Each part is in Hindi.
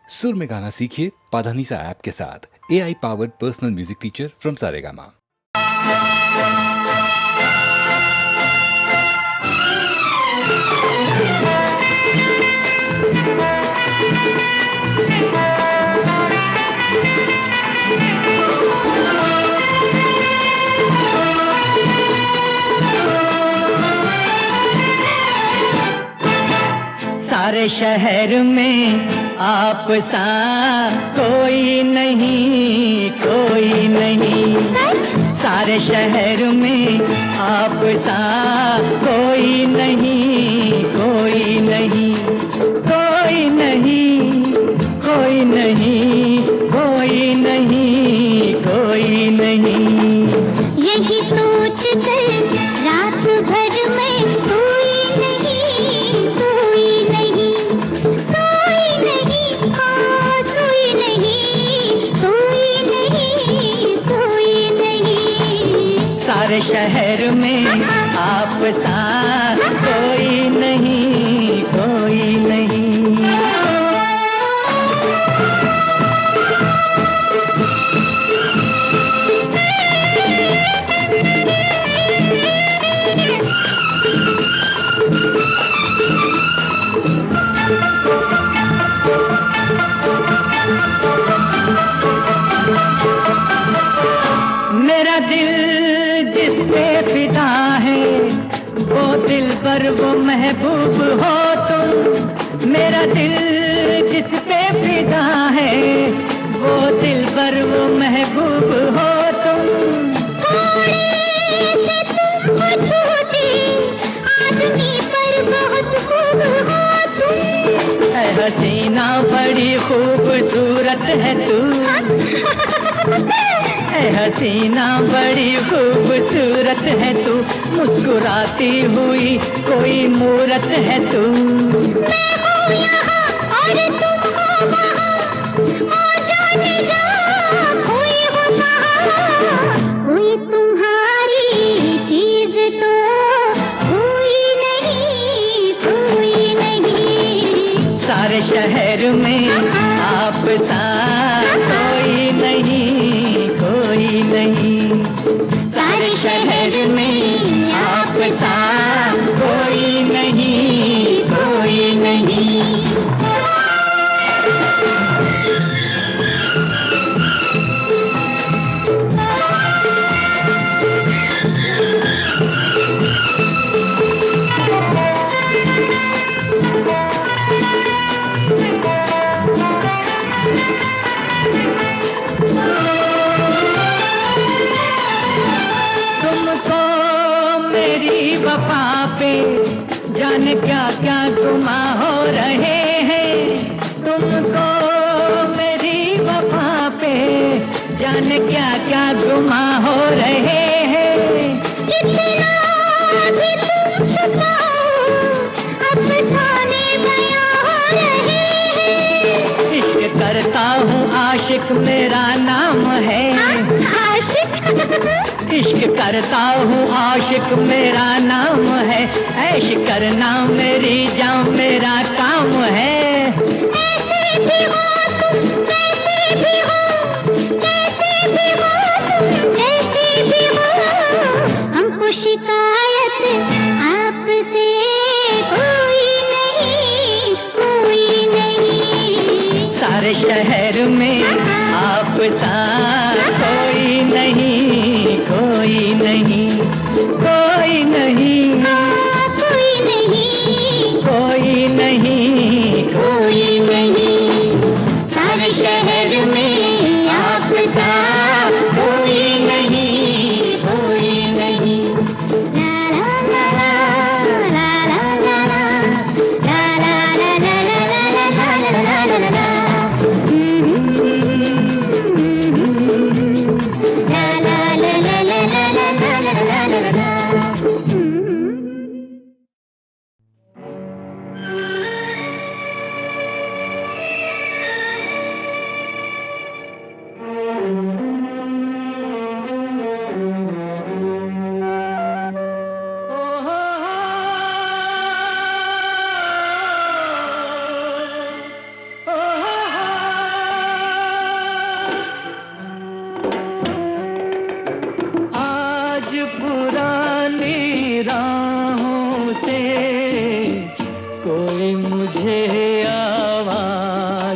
सुर में गाना सीखिए पाधानीसा ऐप के साथ। AI powered personal music teacher from Saregama. सारे शहर में आप सा कोई नहीं, कोई नहीं। सच? सारे शहर में आप सा कोई नहीं, कोई नहीं, कोई नहीं, कोई नहीं, कोई नहीं, कोई नहीं। यही सोच कर रात भर में सोई नहीं, सोई नहीं, सोई नहीं, हाँ सोई नहीं, सोई नहीं, सोई नहीं। सारे शहर में आप सा कोई नहीं, कोई नहीं। मेरा दिल जिस पे फिदा है, वो दिल पर वो महबूब हो तुम। मेरा दिल जिस पे फिदा है, वो दिल पर वो महबूब हो तुम। थोड़े से तुम हो छोटे, आदमी पर बहुत खूब हो तुम। ऐ हसीना बड़ी खूबसूरत है तू, ऐ हसीना बड़ी खूबसूरत है तू। मुस्कुराती हुई कोई मूरत है तू। मैं हूँ यहाँ और तुम हो वहाँ, और जाने जा कोई हो कहाँ। कोई तुम्हारी चीज तो कोई नहीं, कोई नहीं। सारे शहर में आप सा कोई नहीं, कोई नहीं। सारे शहर में आप सा कोई नहीं, कोई नहीं। तुमको मेरी वफा पे जाने क्या क्या गुमा हो रहे हैं। तुमको मेरी वफा पे जाने क्या क्या गुमा हो रहे हैं। कितना भी तुम छुपाओ, अफसाने बयां हो रहे हैं। इश्क करता हूँ आशिक मेरा नाम है। आशिक इश्क करता हूँ आशिक मेरा नाम है। ऐश करना मेरी जान मेरा काम है। ऐसे भी हो तुम, वैसे भी हो, कैसे भी हो तुम, कैसे भी हो। हमको शिकायत आपसे कोई नहीं, कोई नहीं। सारे शहर में आप सा कोई नहीं, कोई नहीं, कोई नहीं, हाँ, कोई नहीं, कोई नहीं, कोई नहीं। सारे शहर में आप सा कोई नहीं, कोई नहीं। ला ला ला ला ला ला ला ला ला ला ला ला ला ला ला ला। La la la la la la la la la la la la la.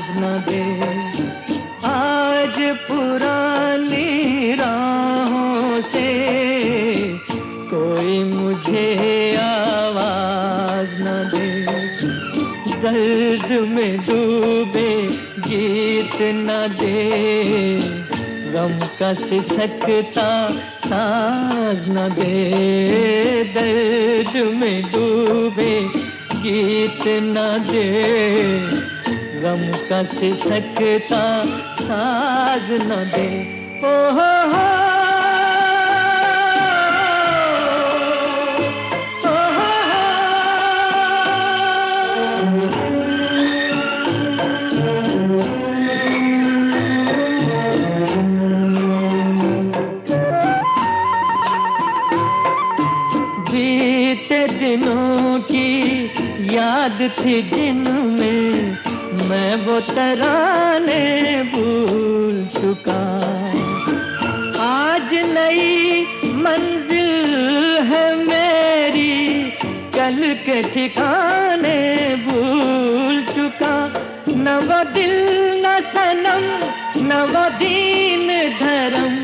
आवाज न दे। आज पुरानी राहों से कोई मुझे आवाज न दे। दर्द में डूबे गीत न दे, गम का सिसकता साज न दे। दर्द में डूबे गीत न दे, गम का सिसकता साज न दे। ओ हो दिनों की याद थी जिनमें मैं वो तराने भूल चुका। आज नई मंजिल है मेरी, कल के ठिकाने भूल चुका। न वो दिल न सनम न वो दीन धर्म,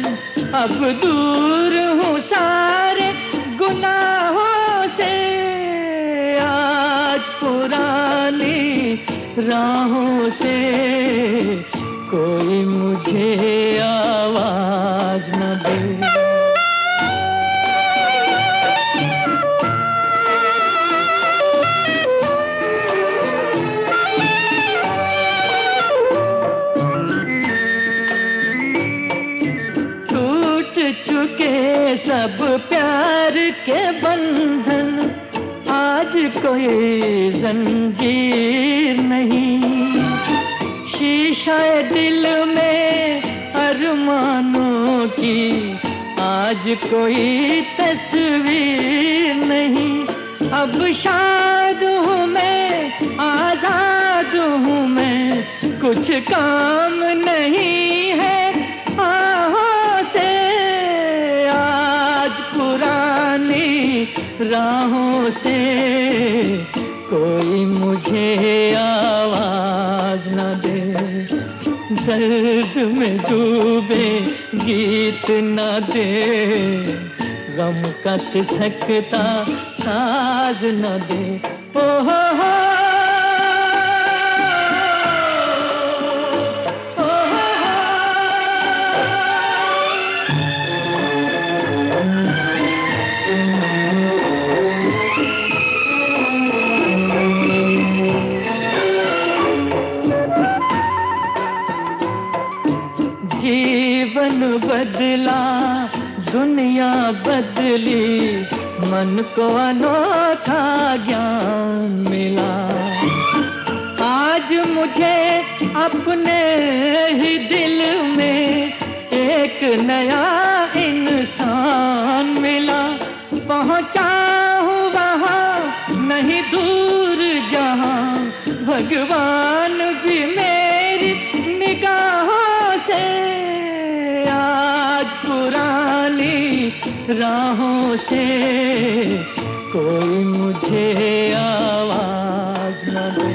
अब दूर हूँ सारे गुनाहों से। आज पुरानी राहों से कोई मुझे आवाज न दे। चुके सब प्यार के बंधन, आज कोई जंजीर नहीं। शीशा दिल में अरमानों की आज कोई तस्वीर नहीं। अब शाद हूँ मैं, आजाद हूँ मैं, कुछ काम नहीं है आहों से। आज पुरानी राहों से कोई मुझे आवाज न दे। दर्द में डूबे गीत न दे, गम का सिसकता साज न दे। ओ हो जीवन बदला दुनिया बदली, मन को अनोखा ज्ञान मिला। आज मुझे अपने ही दिल में एक नया इंसान मिला। पहुँचा हूँ वहाँ नहीं दूर जहाँ, भगवान भी मेरी निगाहों से। आज पुरानी राहों से कोई मुझे आवाज न दे।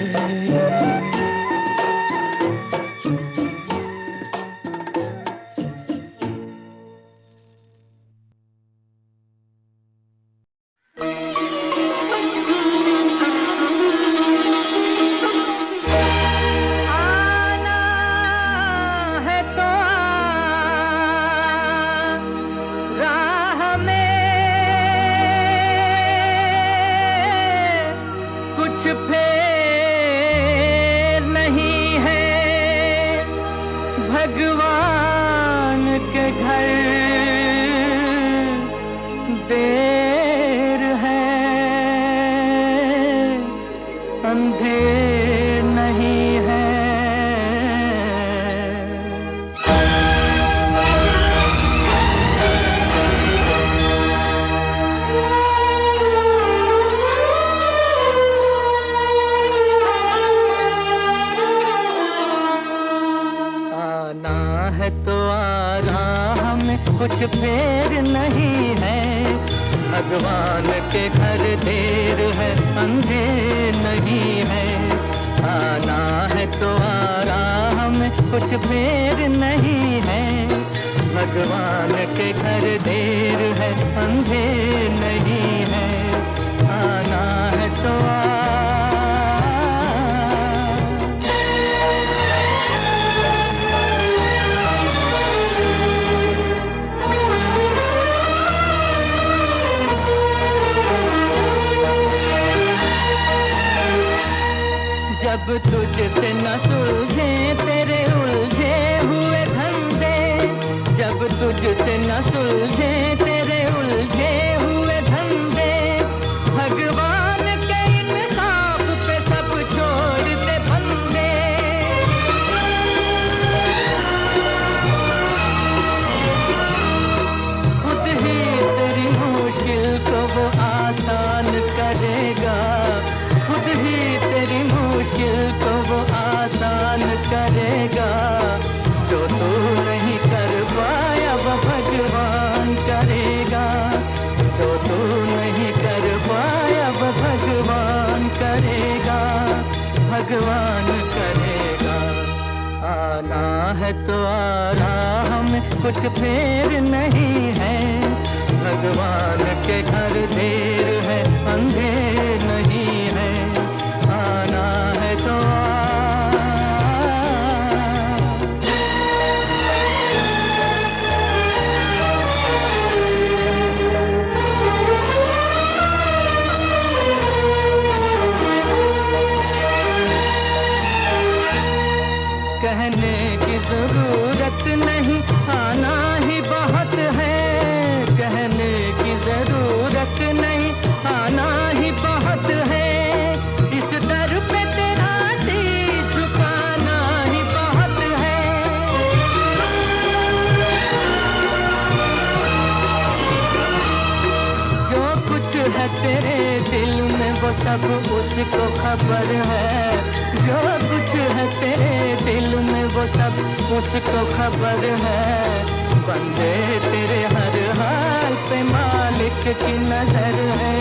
भगवान के घर देर है, अंधेर नहीं है। आना है तो आना, हमें कुछ फेर नहीं है। भगवान के घर देर है, अंधेर नहीं है। आना है तो आना, कुछ फेर नहीं है। भगवान के घर देर है, अंधेर नहीं है। आना है तो जब तुझसे न सुलझे तेरे उलझे हुए धंधे, जब तुझसे न सुलझे तेरे उलझे हुए धंधे, भगवान के इंसाफ पे सब छोड़ दे बंदे। खुद ही तेरी मुश्किल को वो आसान करेगा, खुद ही तेरी मुश्किल को वो आसान करेगा। जो तू नहीं कर पाया वो भगवान करेगा, जो तू नहीं कर पाया वो भगवान करेगा, भगवान करेगा। आना है तो आ रहा में कुछ फेर नहीं है। भगवान के घर देर है, अंधेर नहीं है। आना है तो कहने की जरूरत नहीं, आना ही बहुत है। कहने की जरूरत नहीं, आना ही बहुत है। इस दर पे तेरा शीश झुकाना ही बहुत है। जो कुछ है तेरे दिल में वो सब उसको खबर है। जो कुछ है तेरे दिल में वो सब उसको खबर है। बंदे तेरे हर हाल पे मालिक की नजर है।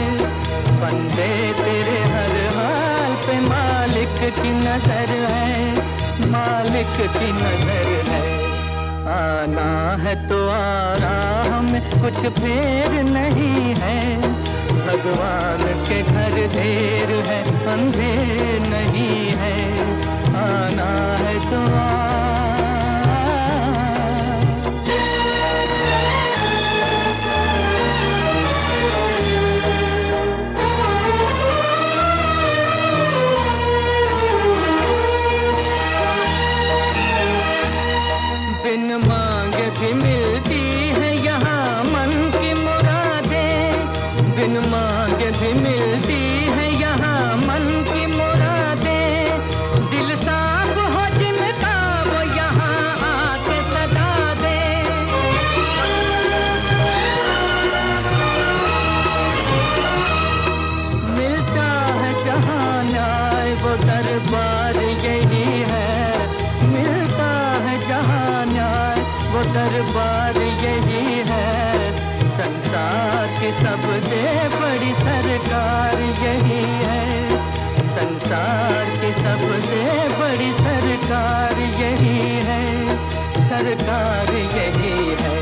बंदे तेरे हर हाल पे मालिक की नजर है, मालिक की नजर है। आना है तो आ रहा में कुछ फेर नहीं है। भगवान के घर देर है, अंधेर नहीं है। आना है तो बिन मांगे भी मिलती है यहाँ मन की मुरादें। बिन मांगे भी मिलती है यहाँ मन की मुरादें। दिल साफ हो जिनका वो यहाँ आके सदा दे। मिलता है जहाँ न्याय वो दरबार यही है। मिलता है जहाँ न्याय वो दरबार यही है। संसार की सबसे बड़ी सरकार यही है। संसार की सबसे बड़ी सरकार यही है। सरकार यही है।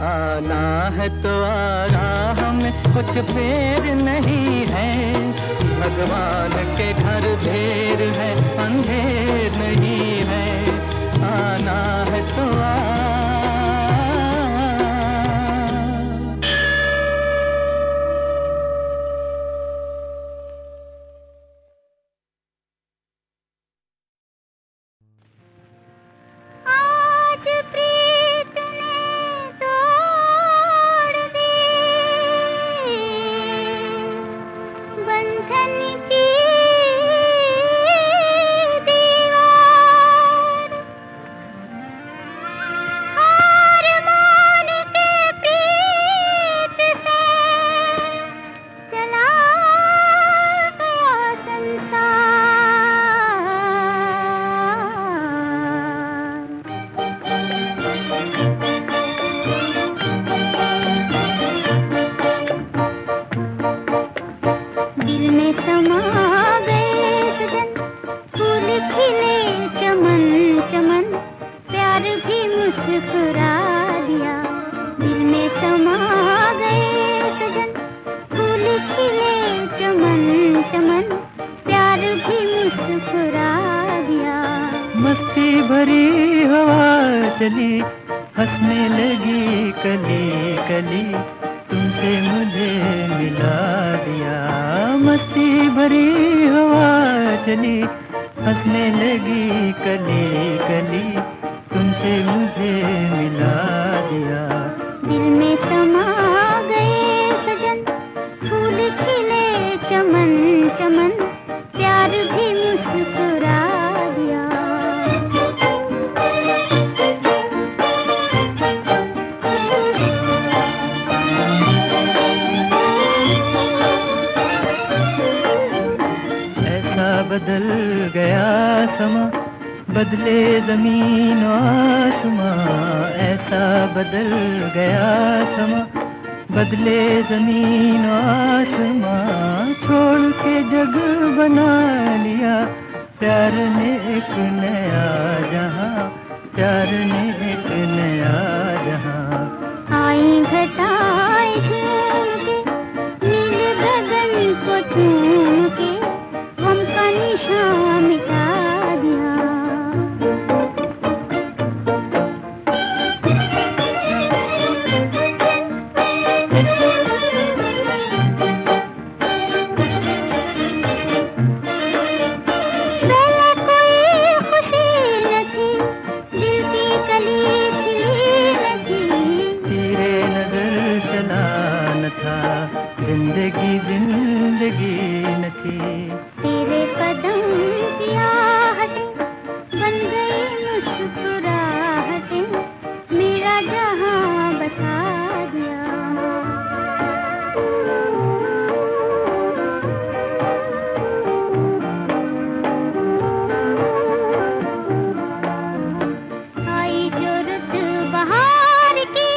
आना है तो आ रहा में कुछ फेर नहीं है। भगवान के घर देर है, अंधेर नहीं है। आना है तो आज प्रीत ने तोड़ दी बंधन की दीवार। मुस्कुरा दिया। दिल में समा गए सजन, फूल खिले चमन चमन, प्यार भी मुस्कुरा दिया। मस्ती भरी हवा चली, हंसने लगी कली कली, तुमसे मुझे मिला दिया। मस्ती भरी हवा चली, हंसने लगी कली कली, तुमसे मुझे मिला दिया। दिल में समा गए सजन, फूल खिले चमन चमन, प्यार भी मुस्कुरा दिया। ऐसा बदल गया समा, बदले जमीन आसमां। ऐसा बदल गया समा, बदले जमीन आसमां। छोड़ के जग बना लिया प्यार ने एक नया जहां, प्यार ने एक नया जहां। आई घटाएं झूम के, नील गगन को चूम के, गम का निशान मिटा दिया। पहले कोई खुशी न थी, दिल की कली खिली न थी। तेरे नजर चला न था, जिंदगी जिंदगी न थी। तेरे कदम की आहटें बन गई मुस्कुराहटें, मेरा जहां बसा दिया। आई जो रुत बहार की,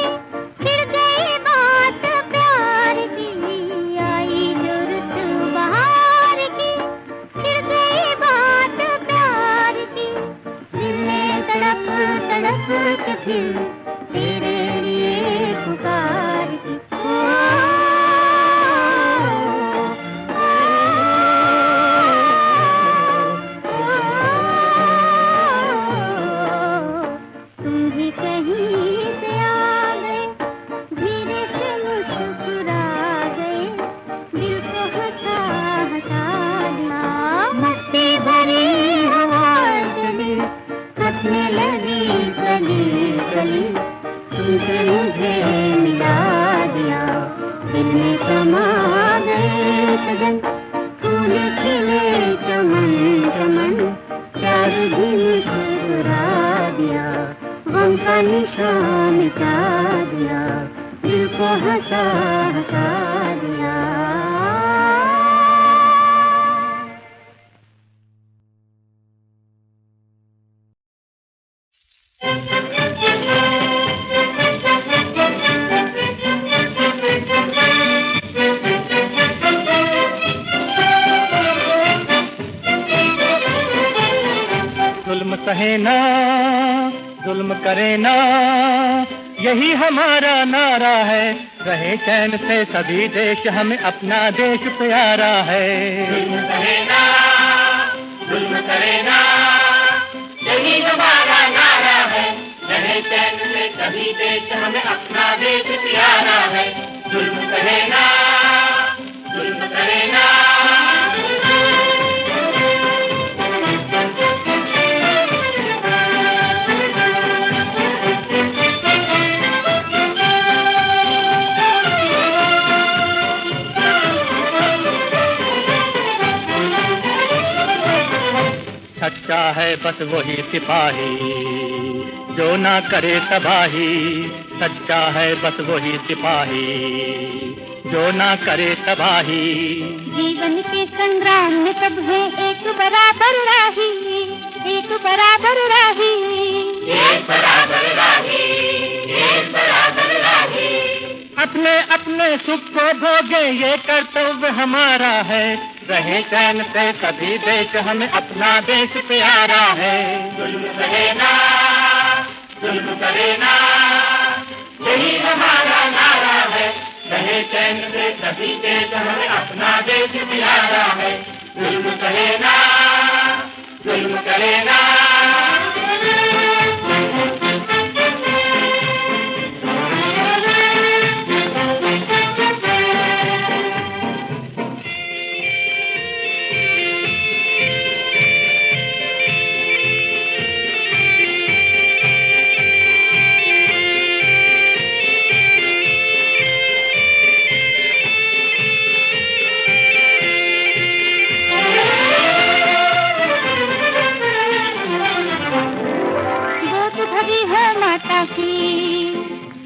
छिड़ गई बात प्यार की। आई जो रुत बहार की, छिड़ गई बात प्यार की। दिल में तड़प तड़प के फिर तेरे लिए पुकार की। तुम भी कहीं से आ गए, धीरे से मुस्कुरा गए, दिल को हंसा हंसा दिया। मस्ती भरी हवा चली, हंसने लगी कली कली, तुमसे मुझे मिला दिया। दिल में समा गए सजन, फूल खिले चमन चमन, प्यार भी मुस्कुरा दिया। गम का निशान मिटा दिया, दिल को हंसा हंसा दिया। जुल्म सहे ना, जुल्म करे ना, यही हमारा नारा है। रहे चैन से सभी देश, हमें अपना देश प्यारा है। जुल्म सहे ना, जुल्म करे ना, यही हमारा नारा है। रहे चैन से सभी देश, हमें अपना देश प्यारा है। जुल्म सहे ना, जुल्म करे ना। सच्चा है बस वही सिपाही, जो ना करे तबाही। सच्चा है बस वही सिपाही, जो ना करे तबाही। जीवन के संग्राम में सब है एक बराबर राही, एक बराबर राही, एक बराबर राही, एक बराबर राही। अपने अपने सुख को भोगे, ये कर्तव्य हमारा है। रहे चैन से सभी देश, हमें अपना देश प्यारा है। जुल्म सहे ना, जुल्म करे करे ना, यही हमारा नारा है। रहे चैन से सभी देश, हमें अपना देश प्यारा है। जुल्म करे ना, जुल्म करे ना।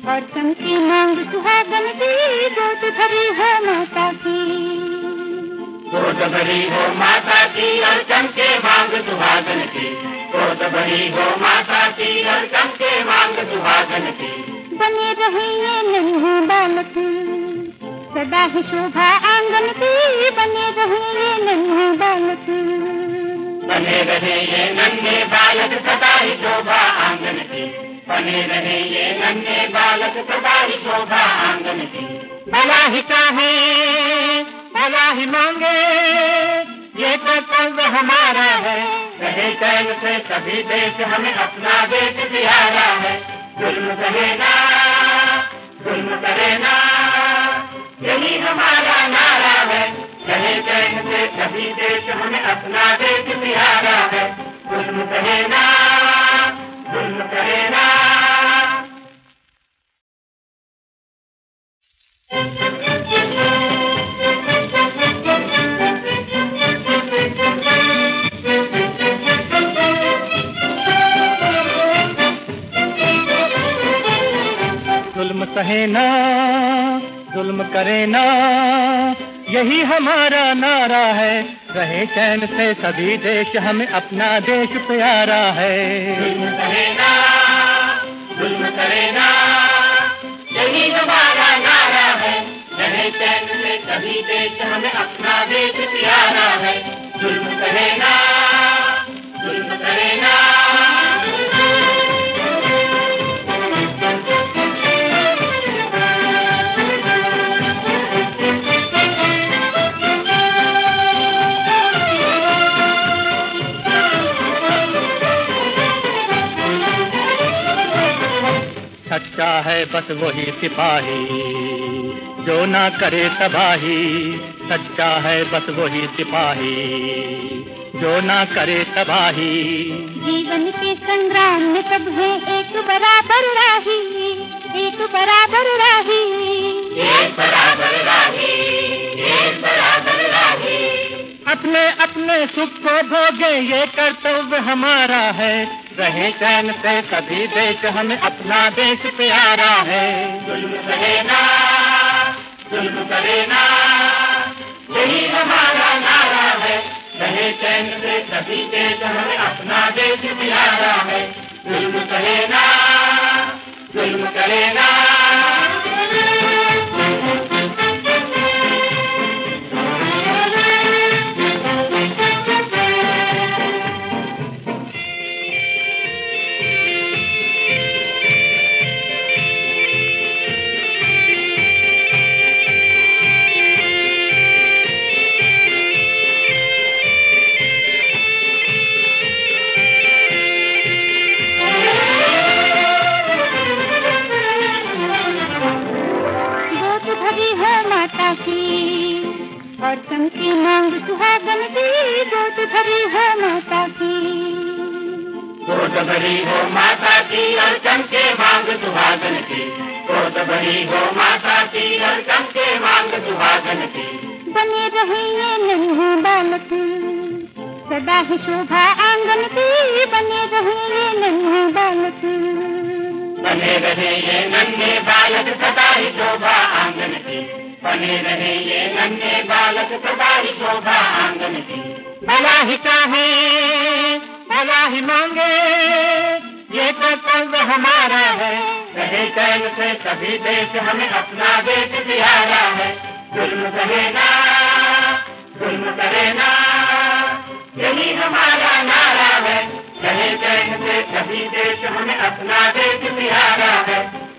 और चमकी मांग सुहागन की, गोद भरी हो माता की। गोद भरी हो माता की और चमके मांग सुहागन की। गोद भरी हो माता की और चमके मांग सुहागन की। बने रहे ये नन्हे बालक, सदा ही शोभा आंगन की। बने रहे ये नन्हे बालक, बने रहे ये नन्हे बालक, सदा ही शोभा आंगन की। बने रहे ये नन्हे बालक, सदा ही शोभा आंगन की। भला ही चाहे, भला ही मांगे, ये कर्तव्य हमारा है। रहे चैन से सभी देश, हमें अपना देश प्यारा है। जुल्म करे ना, जुल्म करे ना, यही हमारा नारा है। रहे चैन से सभी देश, हमें अपना देश प्यारा है। जुल्म करे ना, जुल्म करे ना। जुल्म सहे ना, जुल्म करे ना, यही हमारा नारा है। रहे चैन से सभी देश, हमें अपना देश प्यारा है। जुल्म करे ना, जुल्म करे ना, यही हमारा नारा है। रहे चैन से सभी देश, हमें अपना देश प्यारा है। जुल्म करे ना, जुल्म करे ना। सच्चा है बस वही सिपाही, जो ना करे तबाही। सच्चा है बस वही सिपाही, जो ना करे तबाही। जीवन के संग्राम में सब है एक बराबर राही, एक बराबर राही। एक बराबर राही, एक बराबर राही। अपने अपने सुख को भोगे, ये कर्तव्य हमारा है। रहे चैन से सभी देश, हमें अपना देश प्यारा है। जुल्म करे ना, जुल्म करे ना, यही हमारा नारा है। रहे चैन से सभी देश, हमें अपना देश प्यारा है। जुल्म करे ना, जुल्म करे ना। और चमकी मांग सुहागन की, गोद भरी हो माता की। गोद भरी हो माता की और चमके मांग सुहागन की। गोद भरी हो माता की और चमके मांग सुहागन की। बने रहे ये नन्हे बालक, सदा ही शोभा आंगन की। बने रहे ये नन्हे बालक, बने रहे ये नन्हे बालक, सदा ही शोभा आंगन की। बने रहे ये नन्हे बालक, सदा ही शोभा आंगन की। भला ही चाहे, भला ही मांगे, ये कर्तव्य हमारा है। रहे चैन से सभी देश, हमें अपना देश प्यारा है। जुल्म करे ना, जुल्म करे ना, यही हमारा नारा है। रहे चैन से सभी ही देश हमें अपना देश प्यारा है।